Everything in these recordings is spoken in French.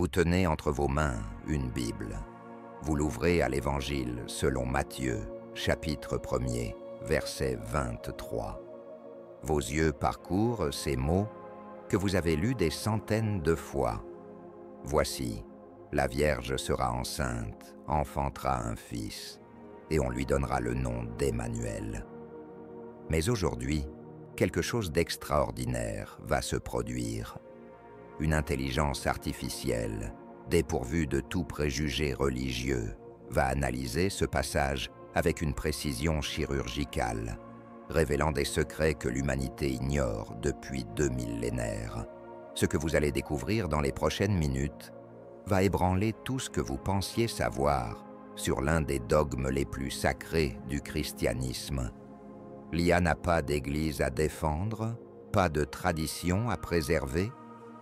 Vous tenez entre vos mains une Bible. Vous l'ouvrez à l'Évangile selon Matthieu, chapitre 1er, verset 23. Vos yeux parcourent ces mots que vous avez lus des centaines de fois. Voici, la Vierge sera enceinte, enfantera un fils, et on lui donnera le nom d'Emmanuel. Mais aujourd'hui, quelque chose d'extraordinaire va se produire. Une intelligence artificielle, dépourvue de tout préjugé religieux, va analyser ce passage avec une précision chirurgicale, révélant des secrets que l'humanité ignore depuis 2 millénaires. Ce que vous allez découvrir dans les prochaines minutes va ébranler tout ce que vous pensiez savoir sur l'un des dogmes les plus sacrés du christianisme. L'IA n'a pas d'église à défendre, pas de tradition à préserver,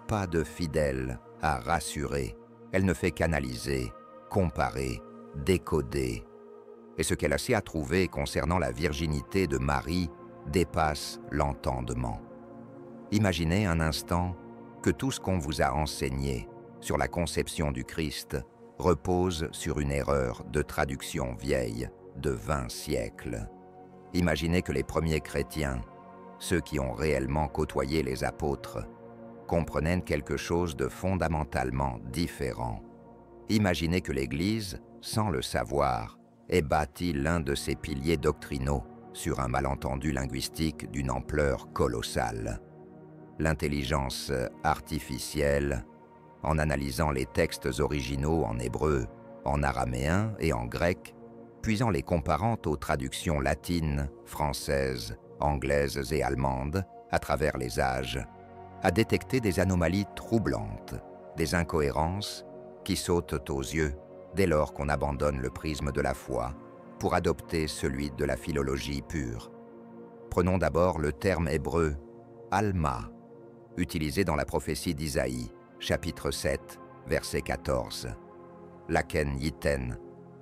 pas de fidèles à rassurer. Elle ne fait qu'analyser, comparer, décoder. Et ce qu'elle a su à trouver concernant la virginité de Marie dépasse l'entendement. Imaginez un instant que tout ce qu'on vous a enseigné sur la conception du Christ repose sur une erreur de traduction vieille de 20 siècles. Imaginez que les premiers chrétiens, ceux qui ont réellement côtoyé les apôtres, comprenaient quelque chose de fondamentalement différent. Imaginez que l'Église, sans le savoir, ait bâti l'un de ses piliers doctrinaux sur un malentendu linguistique d'une ampleur colossale. L'intelligence artificielle, en analysant les textes originaux en hébreu, en araméen et en grec, puis en les comparant aux traductions latines, françaises, anglaises et allemandes à travers les âges, a détecté des anomalies troublantes, des incohérences qui sautent aux yeux dès lors qu'on abandonne le prisme de la foi pour adopter celui de la philologie pure. Prenons d'abord le terme hébreu « alma », utilisé dans la prophétie d'Isaïe, chapitre 7, verset 14. « Laken yiten,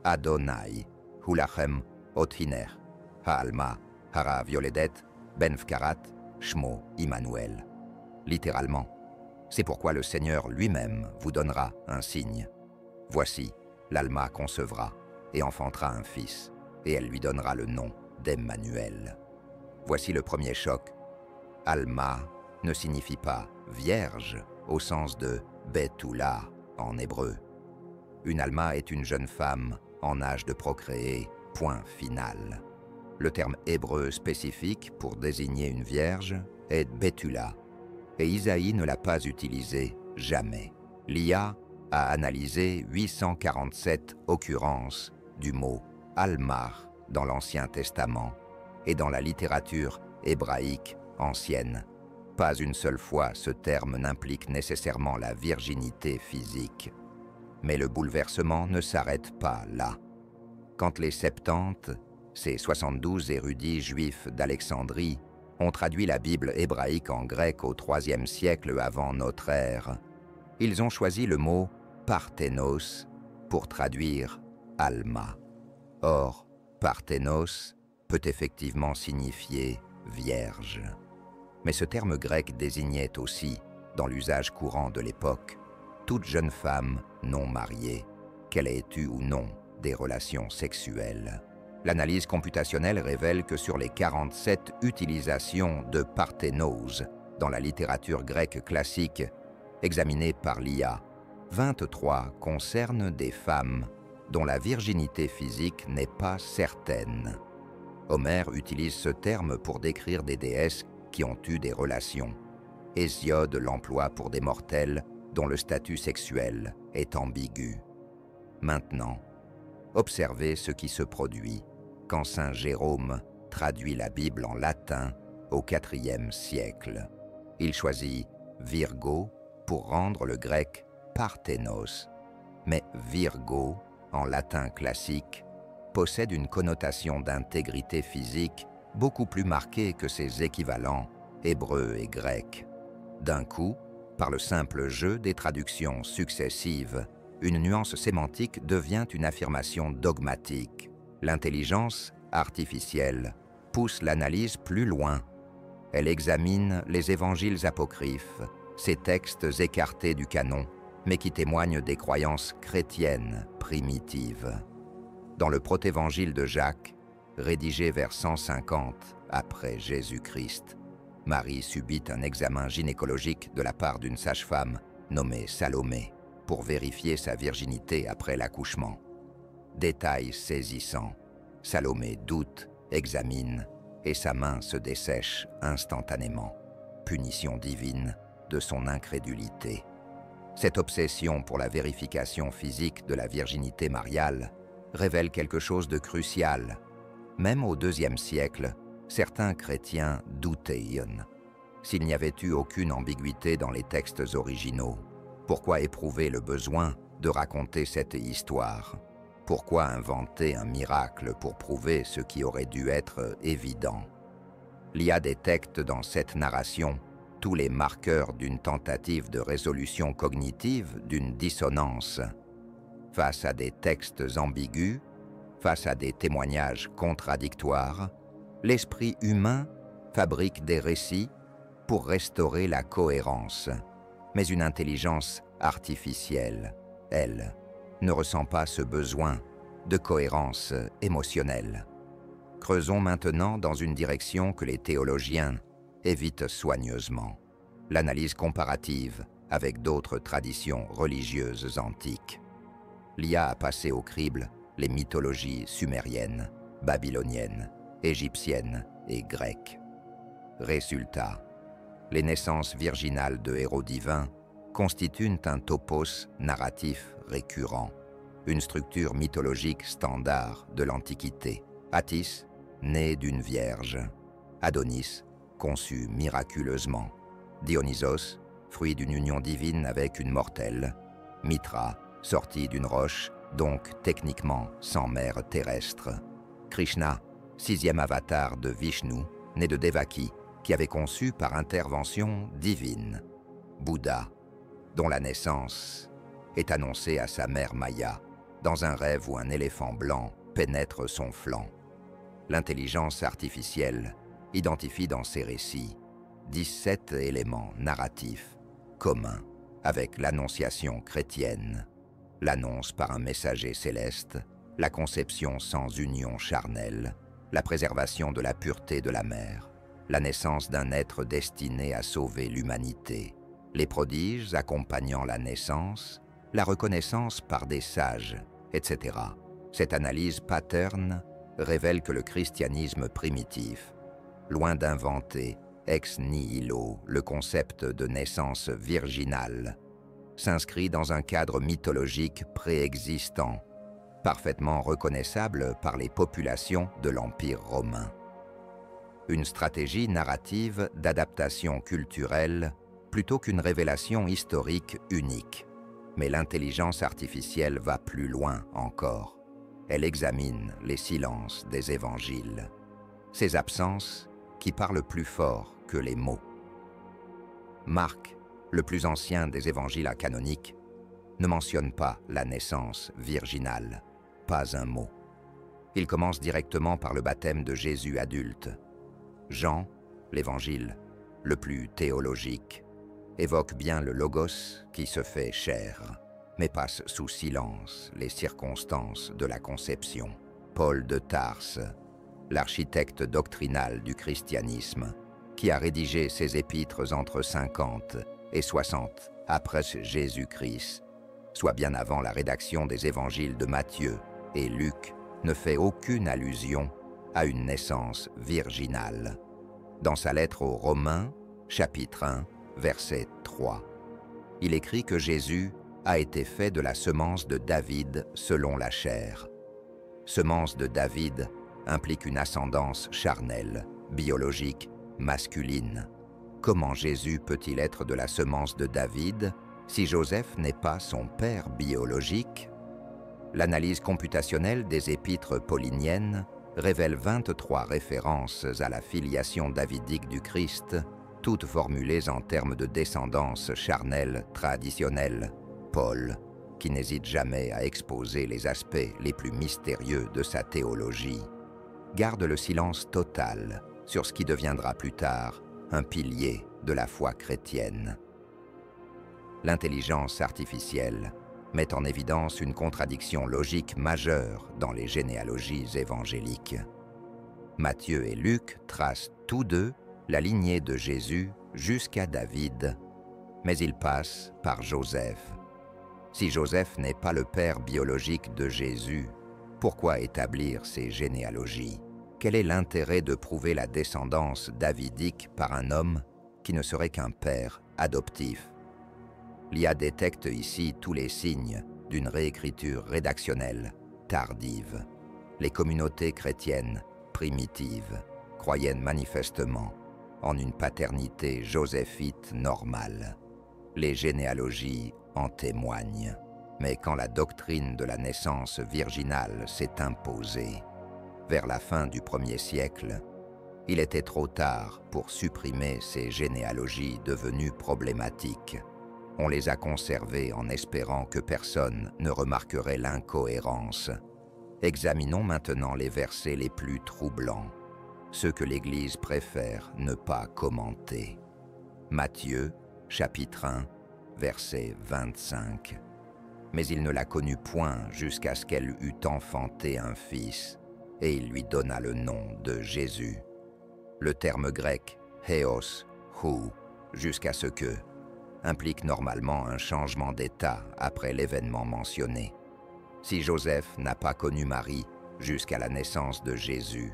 Adonai, hulachem othiner, ha'alma, hara violedet, benfkarat, shmo Immanuel. » Littéralement, c'est pourquoi le Seigneur lui-même vous donnera un signe. Voici, l'Alma concevra et enfantera un fils, et elle lui donnera le nom d'Emmanuel. Voici le premier choc. Alma ne signifie pas vierge au sens de Betula en hébreu. Une Alma est une jeune femme en âge de procréer, point final. Le terme hébreu spécifique pour désigner une vierge est Betula, et Isaïe ne l'a pas utilisé jamais. L'IA a analysé 847 occurrences du mot « Almar » dans l'Ancien Testament et dans la littérature hébraïque ancienne. Pas une seule fois ce terme n'implique nécessairement la virginité physique. Mais le bouleversement ne s'arrête pas là. Quand les Septante, ces 72 érudits juifs d'Alexandrie, ont traduit la Bible hébraïque en grec au IIIe siècle avant notre ère, ils ont choisi le mot « parthénos » pour traduire « alma ». Or, parthénos peut effectivement signifier « vierge ». Mais ce terme grec désignait aussi, dans l'usage courant de l'époque, toute jeune femme non mariée, qu'elle ait eu ou non des relations sexuelles. L'analyse computationnelle révèle que sur les 47 utilisations de parthénos dans la littérature grecque classique, examinées par l'IA, 23 concernent des femmes dont la virginité physique n'est pas certaine. Homère utilise ce terme pour décrire des déesses qui ont eu des relations. Hésiode l'emploie pour des mortels dont le statut sexuel est ambigu. Maintenant, observez ce qui se produit quand saint Jérôme traduit la Bible en latin au IVe siècle. Il choisit Virgo pour rendre le grec parthénos. Mais Virgo, en latin classique, possède une connotation d'intégrité physique beaucoup plus marquée que ses équivalents hébreux et grecs. D'un coup, par le simple jeu des traductions successives, une nuance sémantique devient une affirmation dogmatique. L'intelligence artificielle pousse l'analyse plus loin. Elle examine les évangiles apocryphes, ces textes écartés du canon, mais qui témoigne des croyances chrétiennes primitives. Dans le protévangile de Jacques, rédigé vers 150 après Jésus-Christ, Marie subit un examen gynécologique de la part d'une sage-femme nommée Salomé pour vérifier sa virginité après l'accouchement. Détail saisissant, Salomé doute, examine, et sa main se dessèche instantanément. Punition divine de son incrédulité. Cette obsession pour la vérification physique de la virginité mariale révèle quelque chose de crucial. Même au IIe siècle, certains chrétiens doutaient. S'il n'y avait eu aucune ambiguïté dans les textes originaux, pourquoi éprouver le besoin de raconter cette histoire? Pourquoi inventer un miracle pour prouver ce qui aurait dû être évident? Il y a des textes dans cette narration, tous les marqueurs d'une tentative de résolution cognitive d'une dissonance. Face à des textes ambigus, face à des témoignages contradictoires, l'esprit humain fabrique des récits pour restaurer la cohérence. Mais une intelligence artificielle, elle, ne ressent pas ce besoin de cohérence émotionnelle. Creusons maintenant dans une direction que les théologiens évitent soigneusement, l'analyse comparative avec d'autres traditions religieuses antiques. L'IA a passé au crible les mythologies sumériennes, babyloniennes, égyptiennes et grecques. Résultat, les naissances virginales de héros divins constituent un topos narratif récurrent, une structure mythologique standard de l'Antiquité. Attis, né d'une vierge. Adonis, conçu miraculeusement. Dionysos, fruit d'une union divine avec une mortelle. Mitra, sorti d'une roche, donc techniquement sans mère terrestre. Krishna, 6e avatar de Vishnu, né de Devaki, qui avait conçu par intervention divine. Bouddha, dont la naissance est annoncée à sa mère Maya, dans un rêve où un éléphant blanc pénètre son flanc. L'intelligence artificielle identifie dans ces récits 17 éléments narratifs communs avec l'annonciation chrétienne, l'annonce par un messager céleste, la conception sans union charnelle, la préservation de la pureté de la mère, la naissance d'un être destiné à sauver l'humanité, les prodiges accompagnant la naissance, la reconnaissance par des sages, etc. Cette analyse pattern révèle que le christianisme primitif, loin d'inventer ex nihilo le concept de naissance virginale, s'inscrit dans un cadre mythologique préexistant, parfaitement reconnaissable par les populations de l'Empire romain. Une stratégie narrative d'adaptation culturelle plutôt qu'une révélation historique unique. Mais l'intelligence artificielle va plus loin encore. Elle examine les silences des évangiles, ces absences qui parlent plus fort que les mots. Marc, le plus ancien des évangiles canoniques, ne mentionne pas la naissance virginale, pas un mot. Il commence directement par le baptême de Jésus adulte. Jean, l'évangile le plus théologique, évoque bien le Logos qui se fait chair, mais passe sous silence les circonstances de la conception. Paul de Tarse, l'architecte doctrinal du christianisme, qui a rédigé ses épîtres entre 50 et 60 après Jésus-Christ, soit bien avant la rédaction des évangiles de Matthieu et Luc, ne fait aucune allusion à une naissance virginale. Dans sa lettre aux Romains, chapitre 1, verset 3, il écrit que Jésus a été fait de la semence de David selon la chair. Semence de David implique une ascendance charnelle, biologique, masculine. Comment Jésus peut-il être de la semence de David si Joseph n'est pas son père biologique? L'analyse computationnelle des épîtres pauliniennes révèle 23 références à la filiation davidique du Christ, toutes formulées en termes de descendance charnelle traditionnelle. Paul, qui n'hésite jamais à exposer les aspects les plus mystérieux de sa théologie, garde le silence total sur ce qui deviendra plus tard un pilier de la foi chrétienne. L'intelligence artificielle met en évidence une contradiction logique majeure dans les généalogies évangéliques. Matthieu et Luc tracent tous deux la lignée de Jésus jusqu'à David, mais ils passent par Joseph. Si Joseph n'est pas le père biologique de Jésus, pourquoi établir ces généalogies? Quel est l'intérêt de prouver la descendance davidique par un homme qui ne serait qu'un père adoptif? L'IA détecte ici tous les signes d'une réécriture rédactionnelle tardive. Les communautés chrétiennes primitives croyaient manifestement en une paternité joséphite normale. Les généalogies en témoignent. Mais quand la doctrine de la naissance virginale s'est imposée, vers la fin du 1er siècle, il était trop tard pour supprimer ces généalogies devenues problématiques. On les a conservées en espérant que personne ne remarquerait l'incohérence. Examinons maintenant les versets les plus troublants, ceux que l'Église préfère ne pas commenter. Matthieu, chapitre 1, verset 25. Mais il ne la connut point jusqu'à ce qu'elle eût enfanté un fils, et il lui donna le nom de Jésus. Le terme grec « héos »,« hou », jusqu'à ce que, implique normalement un changement d'état après l'événement mentionné. Si Joseph n'a pas connu Marie jusqu'à la naissance de Jésus,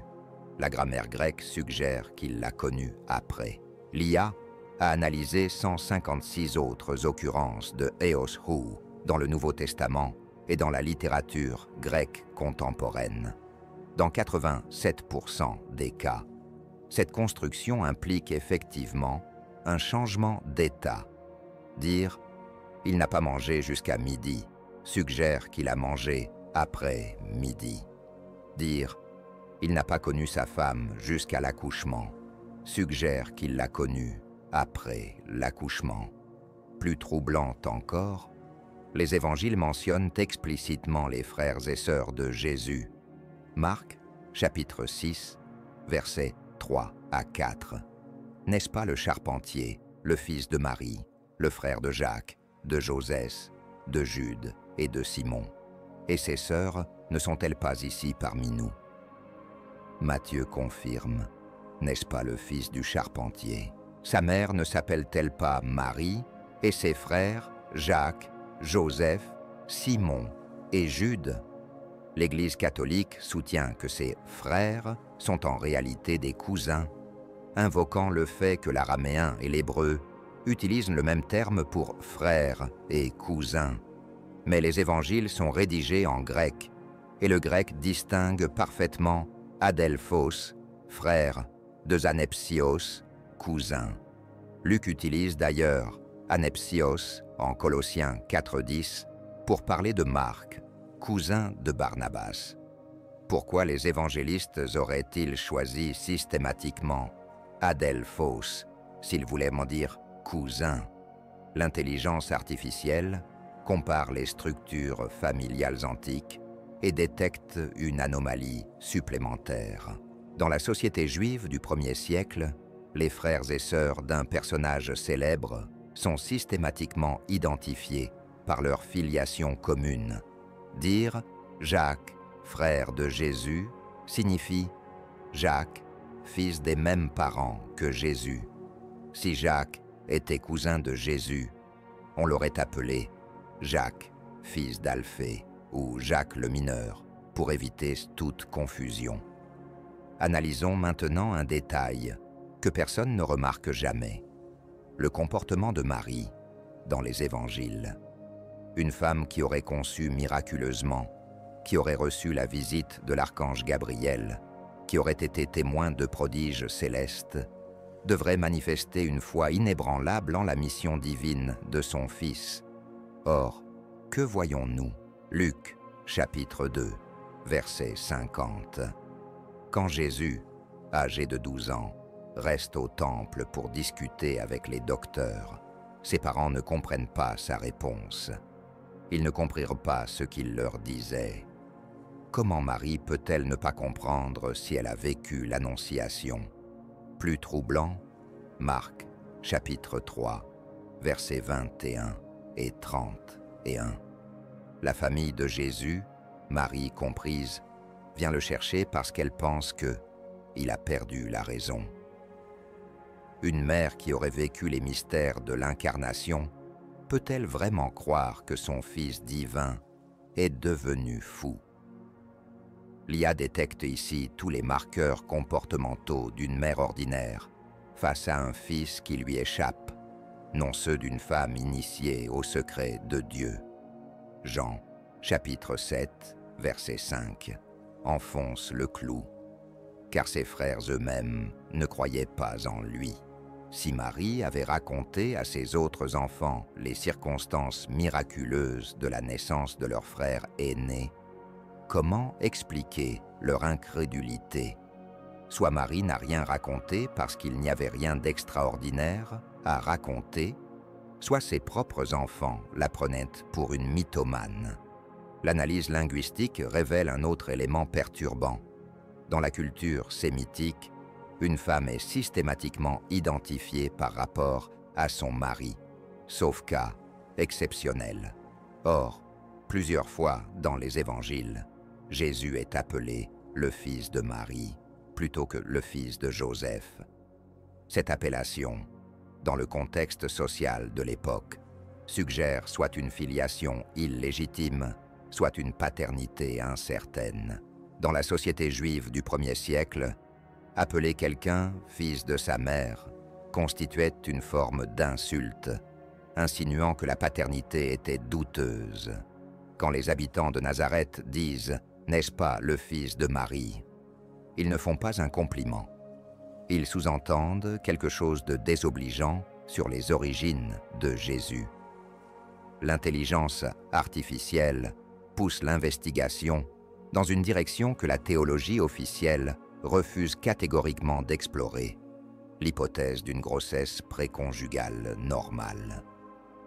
la grammaire grecque suggère qu'il l'a connue après. L'IA a analysé 156 autres occurrences de héos hou dans le Nouveau Testament et dans la littérature grecque contemporaine. Dans 87% des cas, cette construction implique effectivement un changement d'état. Dire « il n'a pas mangé jusqu'à midi » suggère qu'il a mangé après midi. Dire « il n'a pas connu sa femme jusqu'à l'accouchement » suggère qu'il l'a connue après l'accouchement. Plus troublant encore, les évangiles mentionnent explicitement les frères et sœurs de Jésus. Marc, chapitre 6, versets 3 à 4. N'est-ce pas le charpentier, le fils de Marie, le frère de Jacques, de Josès, de Jude et de Simon? Et ses sœurs ne sont-elles pas ici parmi nous? Matthieu confirme, n'est-ce pas le fils du charpentier? Sa mère ne s'appelle-t-elle pas Marie, et ses frères, Jacques, Joseph, Simon et Jude? L'Église catholique soutient que ces frères sont en réalité des cousins, invoquant le fait que l'araméen et l'hébreu utilisent le même terme pour frère et cousin. Mais les évangiles sont rédigés en grec, et le grec distingue parfaitement adelphos, frère, de zanepsios, cousin. Luc utilise d'ailleurs anepsios en Colossiens 4:10 pour parler de Marc, cousin de Barnabas. Pourquoi les évangélistes auraient-ils choisi systématiquement adelphos s'ils voulaient m'en dire cousin? L'intelligence artificielle compare les structures familiales antiques et détecte une anomalie supplémentaire. Dans la société juive du 1er siècle, les frères et sœurs d'un personnage célèbre sont systématiquement identifiés par leur filiation commune. Dire « Jacques, frère de Jésus » signifie « Jacques, fils des mêmes parents que Jésus ». Si Jacques était cousin de Jésus, on l'aurait appelé Jacques, fils d'Alphée, ou Jacques le mineur, pour éviter toute confusion. Analysons maintenant un détail que personne ne remarque jamais. Le comportement de Marie dans les évangiles. Une femme qui aurait conçu miraculeusement, qui aurait reçu la visite de l'archange Gabriel, qui aurait été témoin de prodiges célestes, devrait manifester une foi inébranlable en la mission divine de son Fils. Or, que voyons-nous? Luc, chapitre 2, verset 50. Quand Jésus, âgé de 12 ans, reste au temple pour discuter avec les docteurs, ses parents ne comprennent pas sa réponse. Ils ne comprirent pas ce qu'il leur disait. Comment Marie peut-elle ne pas comprendre si elle a vécu l'Annonciation? Plus troublant, Marc, chapitre 3, verset 21. et 31. La famille de Jésus, Marie comprise, vient le chercher parce qu'elle pense que il a perdu la raison. Une mère qui aurait vécu les mystères de l'incarnation peut-elle vraiment croire que son Fils divin est devenu fou? L'IA détecte ici tous les marqueurs comportementaux d'une mère ordinaire face à un fils qui lui échappe, non ceux d'une femme initiée au secret de Dieu. Jean, chapitre 7, verset 5, enfonce le clou, car ses frères eux-mêmes ne croyaient pas en lui. Si Marie avait raconté à ses autres enfants les circonstances miraculeuses de la naissance de leur frère aîné, comment expliquer leur incrédulité? Soit Marie n'a rien raconté parce qu'il n'y avait rien d'extraordinaire à raconter, soit ses propres enfants la prenaient pour une mythomane. L'analyse linguistique révèle un autre élément perturbant. Dans la culture sémitique, une femme est systématiquement identifiée par rapport à son mari, sauf cas exceptionnel. Or, plusieurs fois dans les évangiles, Jésus est appelé le fils de Marie, plutôt que le fils de Joseph. Cette appellation, dans le contexte social de l'époque, suggère soit une filiation illégitime, soit une paternité incertaine. Dans la société juive du 1er siècle, appeler quelqu'un fils de sa mère constituait une forme d'insulte, insinuant que la paternité était douteuse. Quand les habitants de Nazareth disent « N'est-ce pas le fils de Marie ?», ils ne font pas un compliment. Ils sous-entendent quelque chose de désobligeant sur les origines de Jésus. L'intelligence artificielle pousse l'investigation dans une direction que la théologie officielle refuse catégoriquement d'explorer, l'hypothèse d'une grossesse préconjugale normale.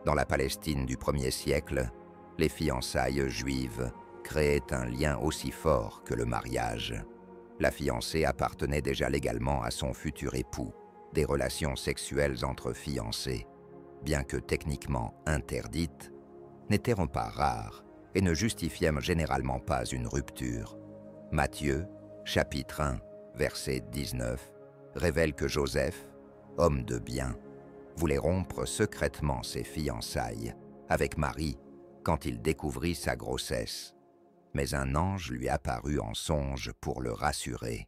Dans la Palestine du 1er siècle, les fiançailles juives créaient un lien aussi fort que le mariage. La fiancée appartenait déjà légalement à son futur époux. Des relations sexuelles entre fiancés, bien que techniquement interdites, n'étaient pas rares et ne justifiaient généralement pas une rupture. Matthieu, chapitre 1, verset 19, révèle que Joseph, homme de bien, voulait rompre secrètement ses fiançailles avec Marie quand il découvrit sa grossesse. Mais un ange lui apparut en songe pour le rassurer.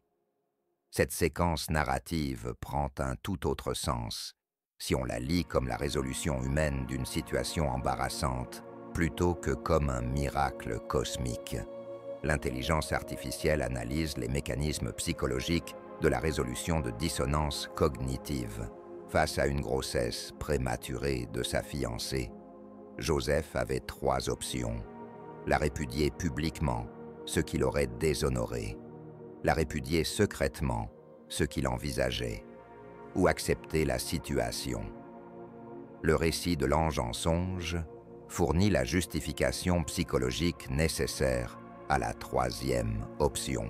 Cette séquence narrative prend un tout autre sens si on la lit comme la résolution humaine d'une situation embarrassante plutôt que comme un miracle cosmique. L'intelligence artificielle analyse les mécanismes psychologiques de la résolution de dissonances cognitives. Face à une grossesse prématurée de sa fiancée, Joseph avait 3 options. La répudier publiquement, ce qui l'aurait déshonoré. La répudier secrètement, ce qu'il envisageait. Ou accepter la situation. Le récit de l'ange en songe fournit la justification psychologique nécessaire à la 3e option.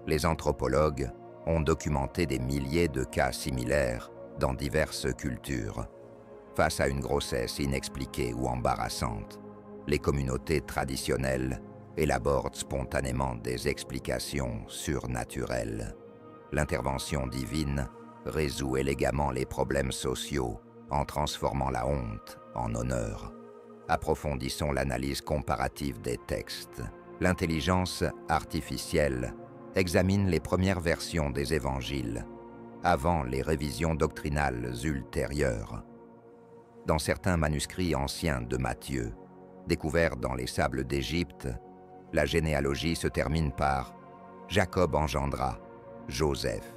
Les anthropologues ont documenté des milliers de cas similaires dans diverses cultures. Face à une grossesse inexpliquée ou embarrassante, les communautés traditionnelles élaborent spontanément des explications surnaturelles. L'intervention divine résout élégamment les problèmes sociaux en transformant la honte en honneur. Approfondissons l'analyse comparative des textes. L'intelligence artificielle examine les premières versions des évangiles, avant les révisions doctrinales ultérieures. Dans certains manuscrits anciens de Matthieu, découverts dans les sables d'Égypte, la généalogie se termine par « Jacob engendra Joseph,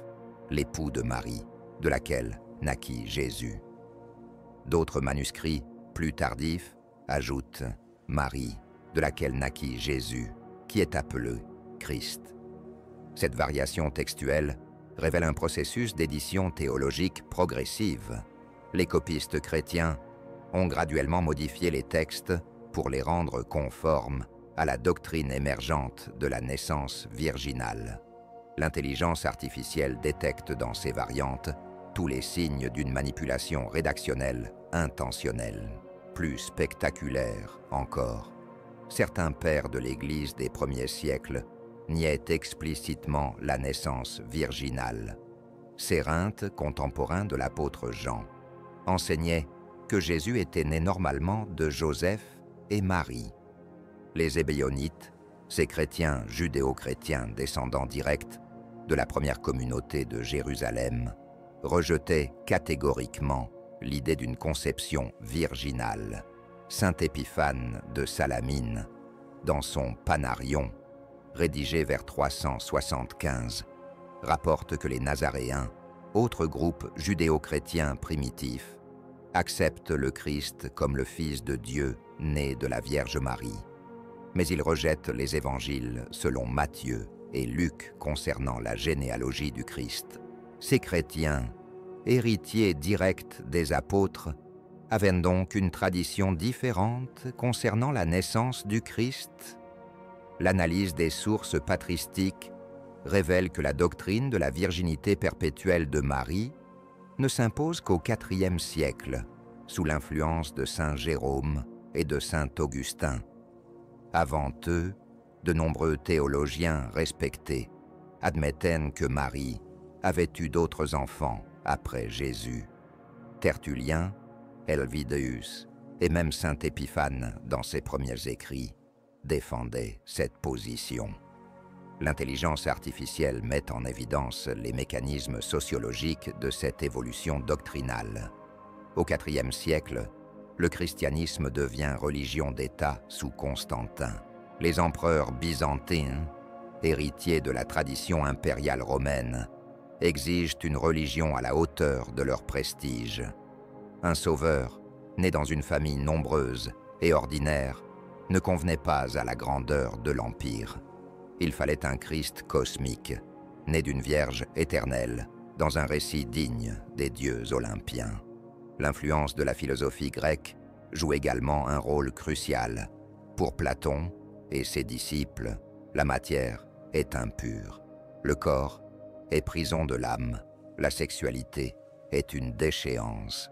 l'époux de Marie, de laquelle naquit Jésus ». D'autres manuscrits, plus tardifs, ajoutent « Marie, de laquelle naquit Jésus, qui est appelé Christ ». Cette variation textuelle révèle un processus d'édition théologique progressive. Les copistes chrétiens ont graduellement modifié les textes pour les rendre conformes à la doctrine émergente de la naissance virginale. L'intelligence artificielle détecte dans ces variantes tous les signes d'une manipulation rédactionnelle intentionnelle. plus spectaculaire encore. Certains pères de l'Église des premiers siècles niaient explicitement la naissance virginale. Cérinthe, contemporain de l'apôtre Jean, enseignait que Jésus était né normalement de Joseph et Marie. Les Hébéonites, ces chrétiens judéo-chrétiens descendants directs de la première communauté de Jérusalem, rejetaient catégoriquement l'idée d'une conception virginale. Saint Épiphane de Salamine, dans son Panarion, rédigé vers 375, rapporte que les Nazaréens, autre groupe judéo-chrétien primitif, acceptent le Christ comme le Fils de Dieu né de la Vierge Marie. Mais ils rejettent les évangiles selon Matthieu et Luc concernant la généalogie du Christ. Ces chrétiens, héritiers directs des apôtres, avaient donc une tradition différente concernant la naissance du Christ. L'analyse des sources patristiques révèle que la doctrine de la virginité perpétuelle de Marie ne s'impose qu'au IVe siècle, sous l'influence de saint Jérôme et de saint Augustin. Avant eux, de nombreux théologiens respectés admettaient que Marie avait eu d'autres enfants après Jésus. Tertullien, Helvideus et même saint Épiphane, dans ses premiers écrits, défendaient cette position. L'intelligence artificielle met en évidence les mécanismes sociologiques de cette évolution doctrinale. Au IVe siècle, le christianisme devient religion d'État sous Constantin. Les empereurs byzantins, héritiers de la tradition impériale romaine, exigent une religion à la hauteur de leur prestige. Un sauveur, né dans une famille nombreuse et ordinaire, ne convenait pas à la grandeur de l'Empire. Il fallait un Christ cosmique, né d'une Vierge éternelle, dans un récit digne des dieux olympiens. L'influence de la philosophie grecque joue également un rôle crucial. Pour Platon et ses disciples, la matière est impure. Le corps est prison de l'âme. La sexualité est une déchéance.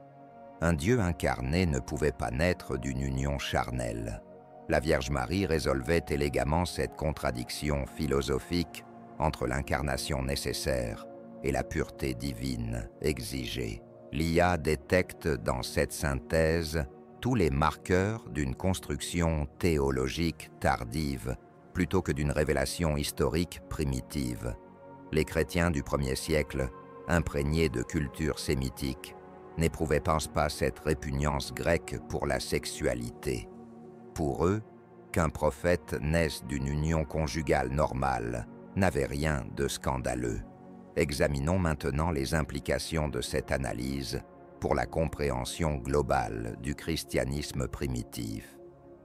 Un Dieu incarné ne pouvait pas naître d'une union charnelle. La Vierge Marie résolvait élégamment cette contradiction philosophique entre l'incarnation nécessaire et la pureté divine exigée. L'IA détecte dans cette synthèse tous les marqueurs d'une construction théologique tardive plutôt que d'une révélation historique primitive. Les chrétiens du 1er siècle, imprégnés de culture sémitique, n'éprouvaient pas cette répugnance grecque pour la sexualité. Pour eux, qu'un prophète naisse d'une union conjugale normale n'avait rien de scandaleux. Examinons maintenant les implications de cette analyse pour la compréhension globale du christianisme primitif.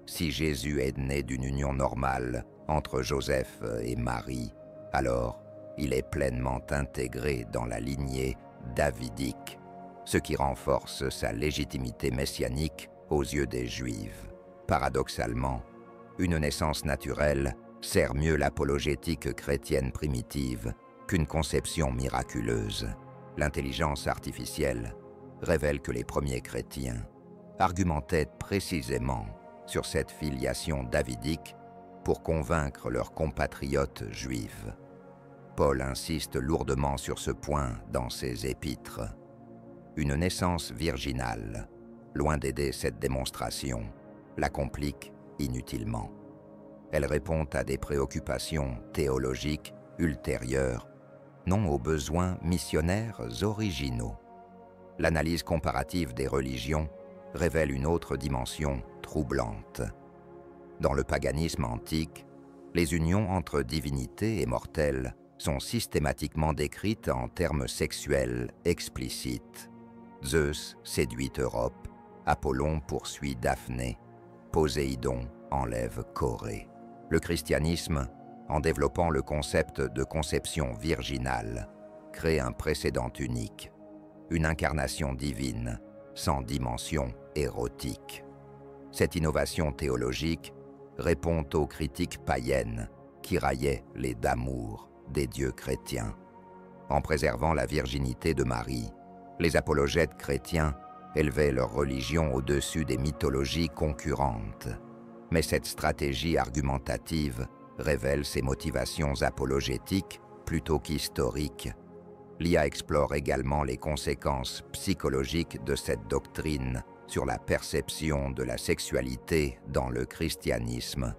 Si Jésus est né d'une union normale entre Joseph et Marie, alors il est pleinement intégré dans la lignée davidique, ce qui renforce sa légitimité messianique aux yeux des Juifs. Paradoxalement, une naissance naturelle sert mieux l'apologétique chrétienne primitive qu'une conception miraculeuse. L'intelligence artificielle révèle que les premiers chrétiens argumentaient précisément sur cette filiation davidique pour convaincre leurs compatriotes juifs. Paul insiste lourdement sur ce point dans ses épîtres. Une naissance virginale, loin d'aider cette démonstration, la complique inutilement. Elle répond à des préoccupations théologiques ultérieures, non aux besoins missionnaires originaux. L'analyse comparative des religions révèle une autre dimension troublante. Dans le paganisme antique, les unions entre divinités et mortels sont systématiquement décrites en termes sexuels explicites. Zeus séduit Europe, Apollon poursuit Daphné, Poséidon enlève Corée. Le christianisme, en développant le concept de conception virginale, crée un précédent unique, une incarnation divine sans dimension érotique. Cette innovation théologique répond aux critiques païennes qui raillaient les d'amour des dieux chrétiens. En préservant la virginité de Marie, les apologètes chrétiens élevaient leur religion au-dessus des mythologies concurrentes. Mais cette stratégie argumentative révèle ses motivations apologétiques plutôt qu'historiques. L'IA explore également les conséquences psychologiques de cette doctrine sur la perception de la sexualité dans le christianisme.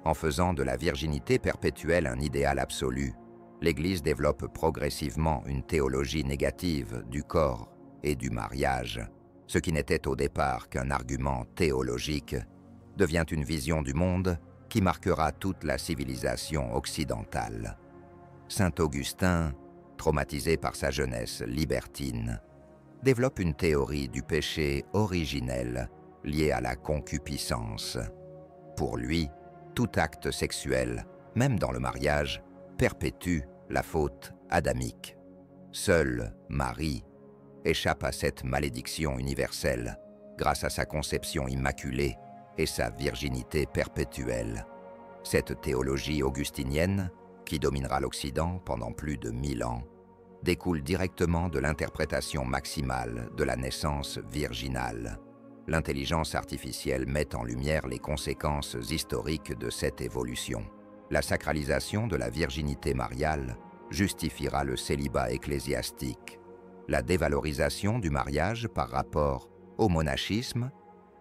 En faisant de la virginité perpétuelle un idéal absolu, l'Église développe progressivement une théologie négative du corps et du mariage. Ce qui n'était au départ qu'un argument théologique devient une vision du monde qui marquera toute la civilisation occidentale. Saint Augustin, traumatisé par sa jeunesse libertine, développe une théorie du péché originel lié à la concupiscence. Pour lui, tout acte sexuel, même dans le mariage, perpétue la faute adamique. Seule Marie échappe à cette malédiction universelle grâce à sa conception immaculée et sa virginité perpétuelle. Cette théologie augustinienne, qui dominera l'Occident pendant plus de 1000 ans, découle directement de l'interprétation maximale de la naissance virginale. L'intelligence artificielle met en lumière les conséquences historiques de cette évolution. La sacralisation de la virginité mariale justifiera le célibat ecclésiastique. La dévalorisation du mariage par rapport au monachisme,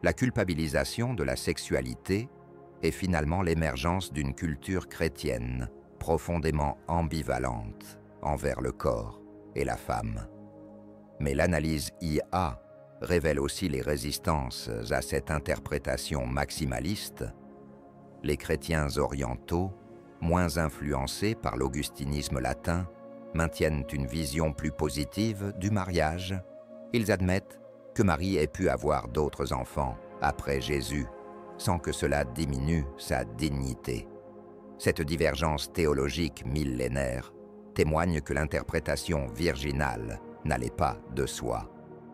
la culpabilisation de la sexualité et finalement l'émergence d'une culture chrétienne profondément ambivalente envers le corps et la femme. Mais l'analyse IA révèle aussi les résistances à cette interprétation maximaliste. Les chrétiens orientaux, moins influencés par l'augustinisme latin, maintiennent une vision plus positive du mariage. Ils admettent que Marie ait pu avoir d'autres enfants après Jésus, sans que cela diminue sa dignité. Cette divergence théologique millénaire témoigne que l'interprétation virginale n'allait pas de soi.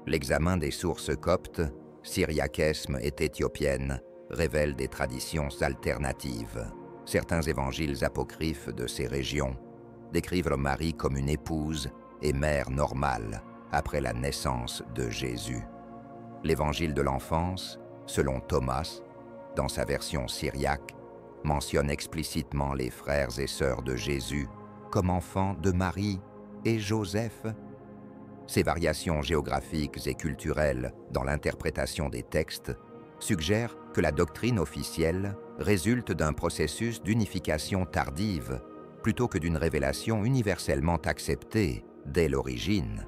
L'examen des sources coptes, syriaquesmes et éthiopiennes révèle des traditions alternatives. Certains évangiles apocryphes de ces régions décrivent Marie comme une épouse et mère normale après la naissance de Jésus. L'évangile de l'enfance, selon Thomas, dans sa version syriaque, mentionne explicitement les frères et sœurs de Jésus comme enfants de Marie et Joseph. Ces variations géographiques et culturelles dans l'interprétation des textes suggèrent que la doctrine officielle résulte d'un processus d'unification tardive plutôt que d'une révélation universellement acceptée dès l'origine.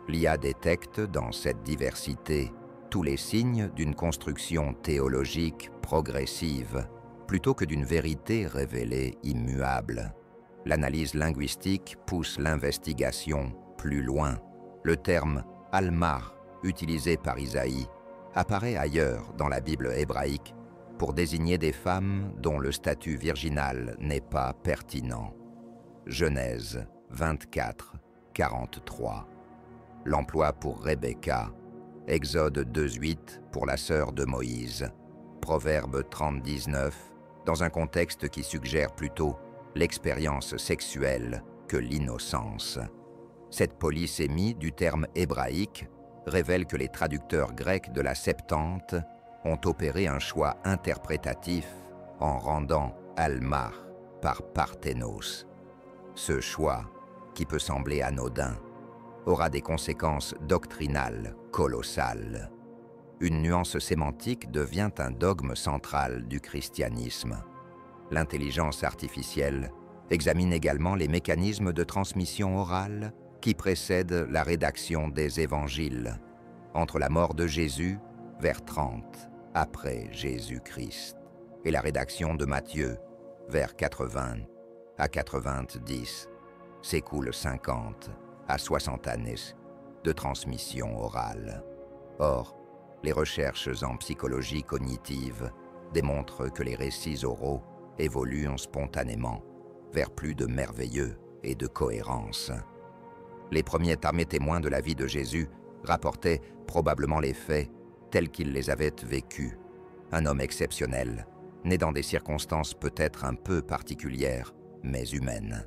L'IA détecte dans cette diversité tous les signes d'une construction théologique progressive plutôt que d'une vérité révélée immuable. L'analyse linguistique pousse l'investigation plus loin. Le terme « Almar », utilisé par Isaïe, apparaît ailleurs dans la Bible hébraïque pour désigner des femmes dont le statut virginal n'est pas pertinent. Genèse 24, 43. L'emploi pour Rebecca, Exode 2:8 pour la sœur de Moïse, Proverbe 30:19, dans un contexte qui suggère plutôt l'expérience sexuelle que l'innocence. Cette polysémie du terme hébraïque révèle que les traducteurs grecs de la Septante ont opéré un choix interprétatif en rendant Almar par Parthénos. Ce choix, qui peut sembler anodin, aura des conséquences doctrinales colossales. Une nuance sémantique devient un dogme central du christianisme. L'intelligence artificielle examine également les mécanismes de transmission orale qui précèdent la rédaction des évangiles, entre la mort de Jésus, vers 30 après Jésus-Christ, et la rédaction de Matthieu, vers 80 à 90, s'écoulent 50 à 60 années de transmission orale. Or, les recherches en psychologie cognitive démontrent que les récits oraux évoluent spontanément vers plus de merveilleux et de cohérence. Les premiers témoins de la vie de Jésus rapportaient probablement les faits tels qu'il les avait vécus. Un homme exceptionnel, né dans des circonstances peut-être un peu particulières, mais humaines.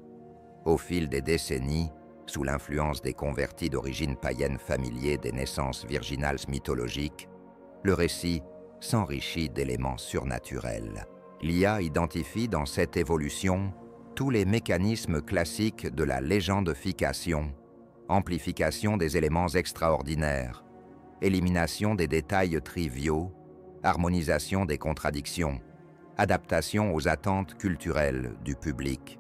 Au fil des décennies, sous l'influence des convertis d'origine païenne familiers des naissances virginales mythologiques, le récit s'enrichit d'éléments surnaturels. L'IA identifie dans cette évolution tous les mécanismes classiques de la légendification, amplification des éléments extraordinaires, élimination des détails triviaux, harmonisation des contradictions, adaptation aux attentes culturelles du public.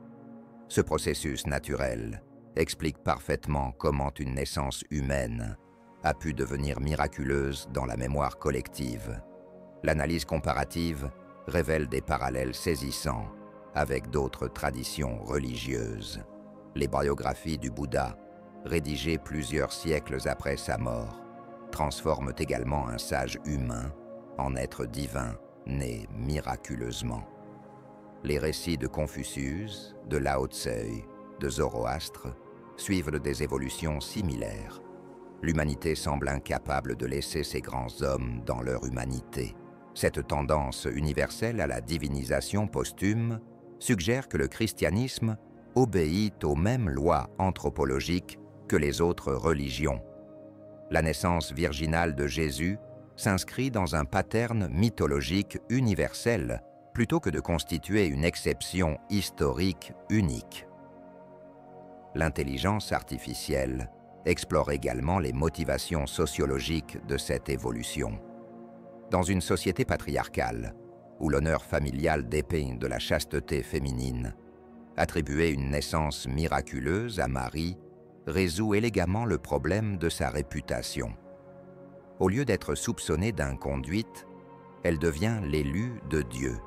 Ce processus naturel explique parfaitement comment une naissance humaine a pu devenir miraculeuse dans la mémoire collective. L'analyse comparative révèle des parallèles saisissants avec d'autres traditions religieuses. Les biographies du Bouddha, rédigées plusieurs siècles après sa mort, transforment également un sage humain en être divin né miraculeusement. Les récits de Confucius, de Lao Tse, de Zoroastre suivent des évolutions similaires. L'humanité semble incapable de laisser ces grands hommes dans leur humanité. Cette tendance universelle à la divinisation posthume suggère que le christianisme obéit aux mêmes lois anthropologiques que les autres religions. La naissance virginale de Jésus s'inscrit dans un pattern mythologique universel plutôt que de constituer une exception historique unique. L'intelligence artificielle explore également les motivations sociologiques de cette évolution. Dans une société patriarcale, où l'honneur familial dépeint de la chasteté féminine, attribuer une naissance miraculeuse à Marie résout élégamment le problème de sa réputation. Au lieu d'être soupçonnée d'inconduite, elle devient l'élue de Dieu.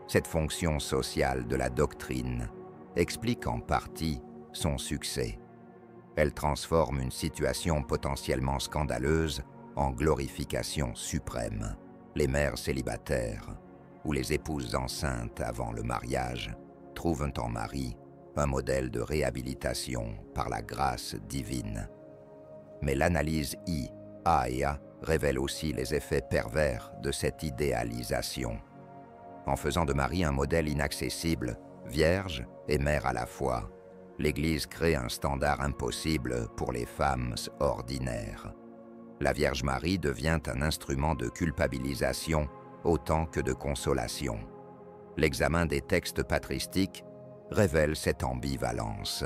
Cette fonction sociale de la doctrine explique en partie son succès. Elle transforme une situation potentiellement scandaleuse en glorification suprême. Les mères célibataires ou les épouses enceintes avant le mariage trouvent en Marie un modèle de réhabilitation par la grâce divine. Mais l'analyse IA révèle aussi les effets pervers de cette idéalisation. En faisant de Marie un modèle inaccessible, vierge et mère à la fois, l'Église crée un standard impossible pour les femmes ordinaires. La Vierge Marie devient un instrument de culpabilisation autant que de consolation. L'examen des textes patristiques révèle cette ambivalence.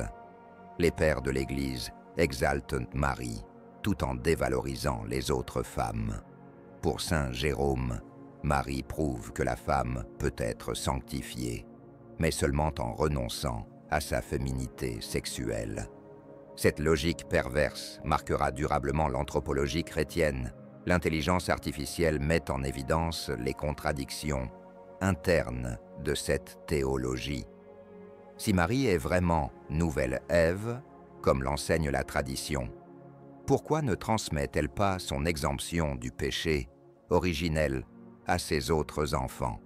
Les pères de l'Église exaltent Marie tout en dévalorisant les autres femmes. Pour saint Jérôme, Marie prouve que la femme peut être sanctifiée, mais seulement en renonçant à sa féminité sexuelle. Cette logique perverse marquera durablement l'anthropologie chrétienne. L'intelligence artificielle met en évidence les contradictions internes de cette théologie. Si Marie est vraiment nouvelle Ève, comme l'enseigne la tradition, pourquoi ne transmet-elle pas son exemption du péché originel à ses autres enfants?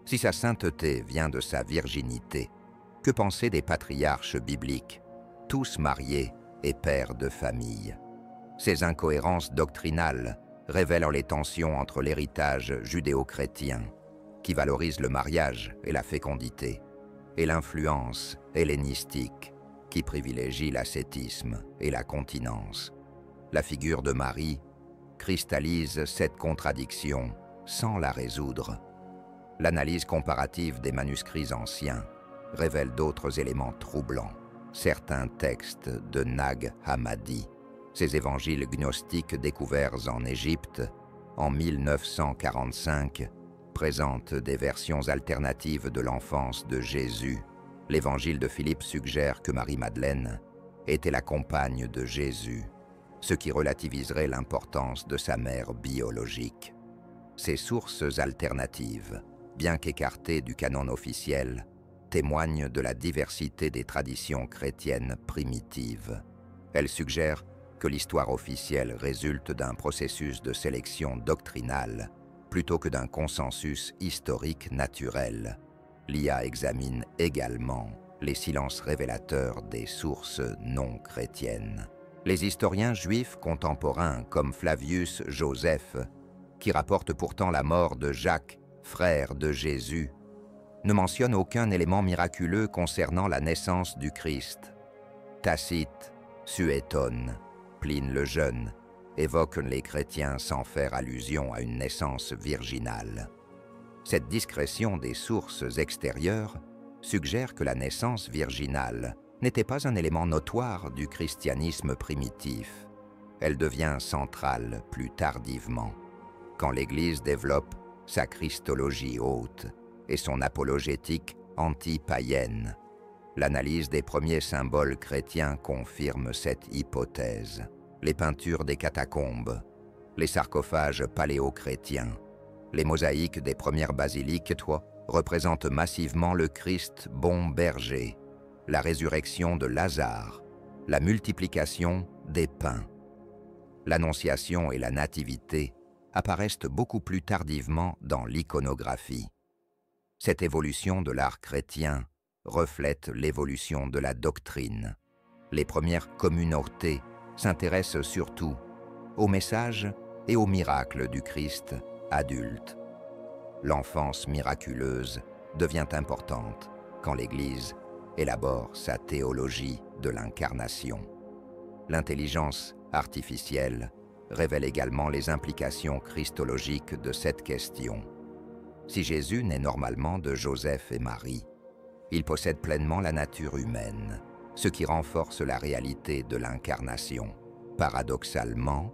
Si sa sainteté vient de sa virginité, que penser des patriarches bibliques, tous mariés et pères de famille? Ces incohérences doctrinales révèlent les tensions entre l'héritage judéo-chrétien, qui valorise le mariage et la fécondité, et l'influence hellénistique, qui privilégie l'ascétisme et la continence. La figure de Marie cristallise cette contradiction sans la résoudre. L'analyse comparative des manuscrits anciens révèle d'autres éléments troublants. Certains textes de Nag Hammadi, ces évangiles gnostiques découverts en Égypte en 1945, présentent des versions alternatives de l'enfance de Jésus. L'évangile de Philippe suggère que Marie-Madeleine était la compagne de Jésus, ce qui relativiserait l'importance de sa mère biologique. Ces sources alternatives, bien qu'écartées du canon officiel, témoignent de la diversité des traditions chrétiennes primitives. Elles suggèrent que l'histoire officielle résulte d'un processus de sélection doctrinale plutôt que d'un consensus historique naturel. L'IA examine également les silences révélateurs des sources non chrétiennes. Les historiens juifs contemporains comme Flavius Joseph, qui rapporte pourtant la mort de Jacques, frère de Jésus, ne mentionnent aucun élément miraculeux concernant la naissance du Christ. Tacite, Suétone, Pline le Jeune évoquent les chrétiens sans faire allusion à une naissance virginale. Cette discrétion des sources extérieures suggère que la naissance virginale n'était pas un élément notoire du christianisme primitif. Elle devient centrale plus tardivement, quand l'Église développe sa christologie haute et son apologétique anti-païenne. L'analyse des premiers symboles chrétiens confirme cette hypothèse. Les peintures des catacombes, les sarcophages paléo-chrétiens, les mosaïques des premières basiliques représentent massivement le Christ bon berger, la résurrection de Lazare, la multiplication des pains. L'Annonciation et la Nativité apparaissent beaucoup plus tardivement dans l'iconographie. Cette évolution de l'art chrétien reflète l'évolution de la doctrine. Les premières communautés s'intéressent surtout au message et aux miracles du Christ adulte. L'enfance miraculeuse devient importante quand l'Église élabore sa théologie de l'incarnation. L'intelligence artificielle révèle également les implications christologiques de cette question. Si Jésus naît normalement de Joseph et Marie, il possède pleinement la nature humaine, ce qui renforce la réalité de l'incarnation. Paradoxalement,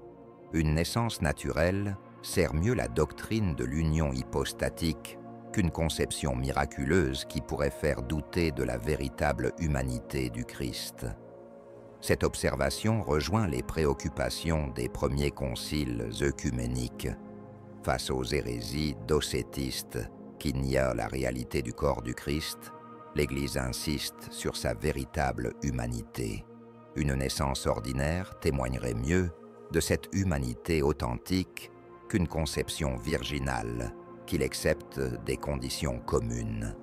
une naissance naturelle sert mieux la doctrine de l'union hypostatique qu'une conception miraculeuse qui pourrait faire douter de la véritable humanité du Christ. Cette observation rejoint les préoccupations des premiers conciles œcuméniques face aux hérésies docétistes qui niaient la réalité du corps du Christ. L'Église insiste sur sa véritable humanité. Une naissance ordinaire témoignerait mieux de cette humanité authentique qu'une conception virginale qu'il accepte des conditions communes.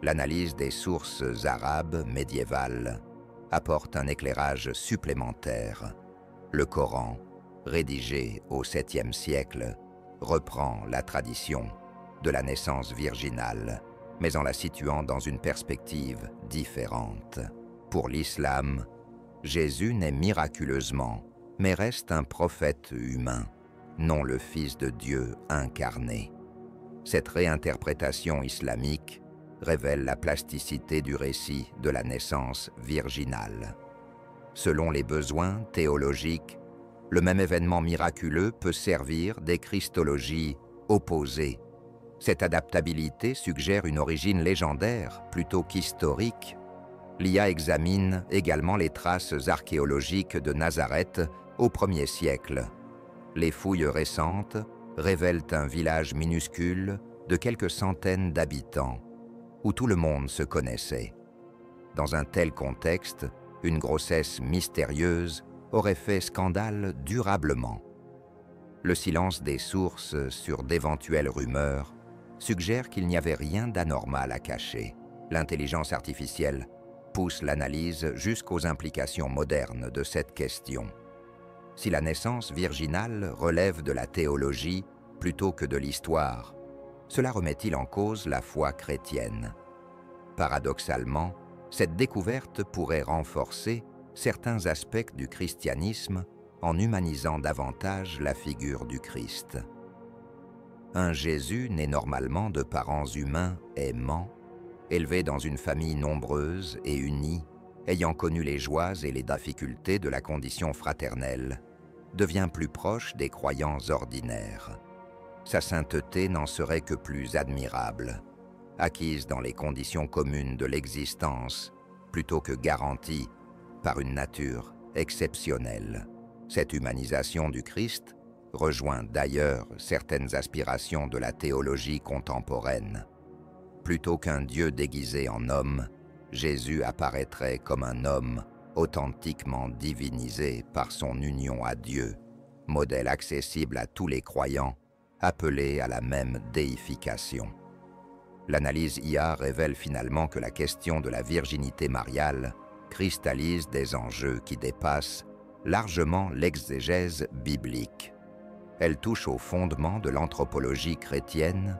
L'analyse des sources arabes médiévales apporte un éclairage supplémentaire. Le Coran, rédigé au 7e siècle, reprend la tradition de la naissance virginale, mais en la situant dans une perspective différente. Pour l'islam, Jésus naît miraculeusement, mais reste un prophète humain, non le Fils de Dieu incarné. Cette réinterprétation islamique révèle la plasticité du récit de la naissance virginale. Selon les besoins théologiques, le même événement miraculeux peut servir des christologies opposées. Cette adaptabilité suggère une origine légendaire plutôt qu'historique. L'IA examine également les traces archéologiques de Nazareth au 1er siècle. Les fouilles récentes révèlent un village minuscule de quelques centaines d'habitants, où tout le monde se connaissait. Dans un tel contexte, une grossesse mystérieuse aurait fait scandale durablement. Le silence des sources sur d'éventuelles rumeurs suggère qu'il n'y avait rien d'anormal à cacher. L'intelligence artificielle pousse l'analyse jusqu'aux implications modernes de cette question. Si la naissance virginale relève de la théologie plutôt que de l'histoire, cela remet-il en cause la foi chrétienne? Paradoxalement, cette découverte pourrait renforcer certains aspects du christianisme en humanisant davantage la figure du Christ. Un Jésus né normalement de parents humains aimants, élevé dans une famille nombreuse et unie, ayant connu les joies et les difficultés de la condition fraternelle, devient plus proche des croyants ordinaires. Sa sainteté n'en serait que plus admirable, acquise dans les conditions communes de l'existence, plutôt que garantie par une nature exceptionnelle. Cette humanisation du Christ rejoint d'ailleurs certaines aspirations de la théologie contemporaine. Plutôt qu'un Dieu déguisé en homme, Jésus apparaîtrait comme un homme authentiquement divinisé par son union à Dieu, modèle accessible à tous les croyants, appelés à la même déification. L'analyse IA révèle finalement que la question de la virginité mariale cristallise des enjeux qui dépassent largement l'exégèse biblique. Elle touche au fondement de l'anthropologie chrétienne,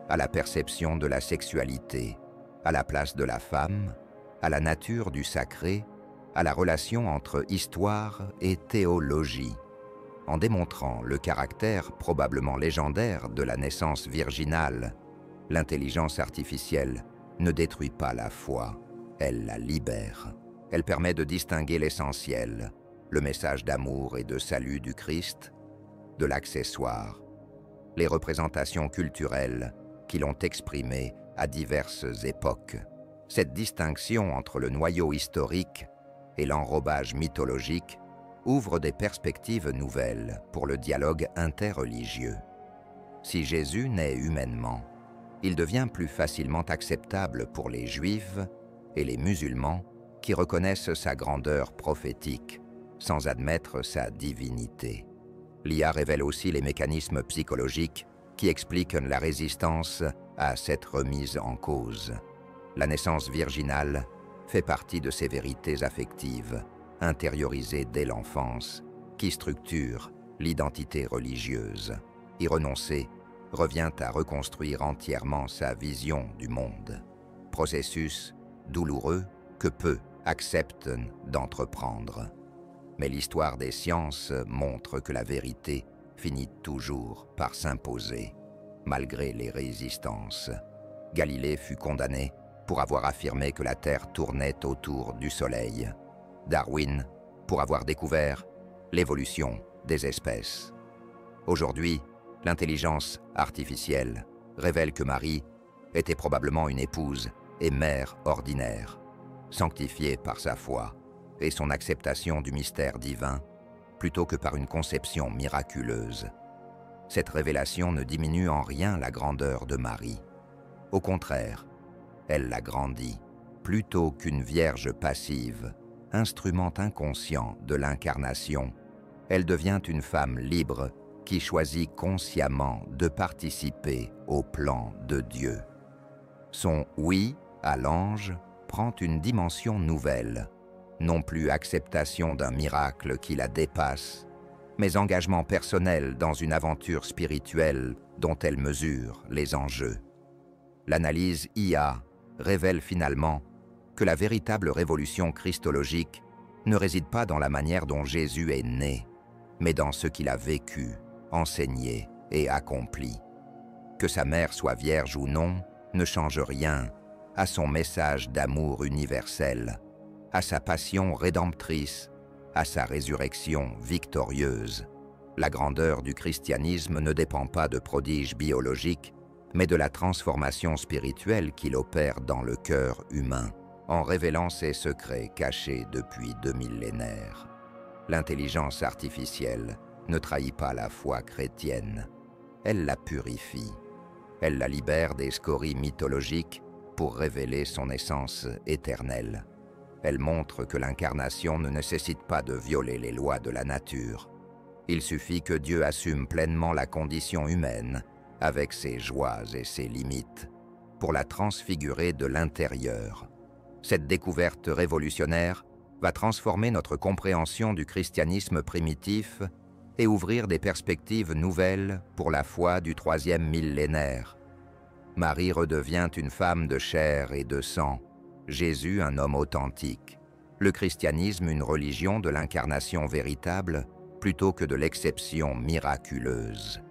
à la perception de la sexualité, à la place de la femme, à la nature du sacré à la relation entre histoire et théologie, en démontrant le caractère probablement légendaire de la naissance virginale. L'intelligence artificielle ne détruit pas la foi, elle la libère. Elle permet de distinguer l'essentiel, le message d'amour et de salut du Christ, de l'accessoire, les représentations culturelles qui l'ont exprimé à diverses époques. Cette distinction entre le noyau historique et l'enrobage mythologique ouvre des perspectives nouvelles pour le dialogue interreligieux. Si Jésus naît humainement, il devient plus facilement acceptable pour les Juifs et les musulmans qui reconnaissent sa grandeur prophétique, sans admettre sa divinité. L'IA révèle aussi les mécanismes psychologiques qui expliquent la résistance à cette remise en cause. La naissance virginale fait partie de ces vérités affectives, intériorisées dès l'enfance, qui structurent l'identité religieuse. Y renoncer revient à reconstruire entièrement sa vision du monde. Processus douloureux que peu acceptent d'entreprendre. Mais l'histoire des sciences montre que la vérité finit toujours par s'imposer, malgré les résistances. Galilée fut condamné pour avoir affirmé que la Terre tournait autour du Soleil. Darwin pour avoir découvert l'évolution des espèces. Aujourd'hui, l'intelligence artificielle révèle que Marie était probablement une épouse et mère ordinaire, sanctifiée par sa foi et son acceptation du mystère divin, plutôt que par une conception miraculeuse. Cette révélation ne diminue en rien la grandeur de Marie. Au contraire, elle l'agrandit, plutôt qu'une vierge passive, instrument inconscient de l'incarnation. Elle devient une femme libre qui choisit consciemment de participer au plan de Dieu. Son « oui » à l'ange prend une dimension nouvelle, non plus acceptation d'un miracle qui la dépasse, mais engagement personnel dans une aventure spirituelle dont elle mesure les enjeux. L'analyse IA révèle finalement que la véritable révolution christologique ne réside pas dans la manière dont Jésus est né, mais dans ce qu'il a vécu, enseigné et accompli. Que sa mère soit vierge ou non ne change rien à son message d'amour universel, à sa passion rédemptrice, à sa résurrection victorieuse. La grandeur du christianisme ne dépend pas de prodiges biologiques, mais de la transformation spirituelle qu'il opère dans le cœur humain, en révélant ses secrets cachés depuis 2 millénaires. L'intelligence artificielle ne trahit pas la foi chrétienne, elle la purifie. Elle la libère des scories mythologiques pour révéler son essence éternelle. Elle montre que l'incarnation ne nécessite pas de violer les lois de la nature. Il suffit que Dieu assume pleinement la condition humaine, avec ses joies et ses limites, pour la transfigurer de l'intérieur. Cette découverte révolutionnaire va transformer notre compréhension du christianisme primitif et ouvrir des perspectives nouvelles pour la foi du 3e millénaire. Marie redevient une femme de chair et de sang, Jésus un homme authentique, le christianisme une religion de l'incarnation véritable plutôt que de l'exception miraculeuse.